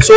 100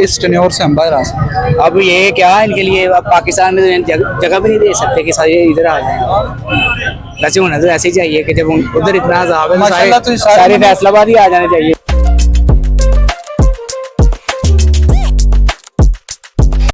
इस टेन्योर से हम बाहर आ सकते हैं। अब ये क्या इनके लिए अब पाकिस्तान में जगह भी नहीं दे सकते कि सारे इधर आ जाए। वैसे होना तो ऐसे ही चाहिए कि जब उधर इतना अज़ाब है तो माशाल्लाह तो सारे सारे फैसलाबाद ही आ जाने चाहिए।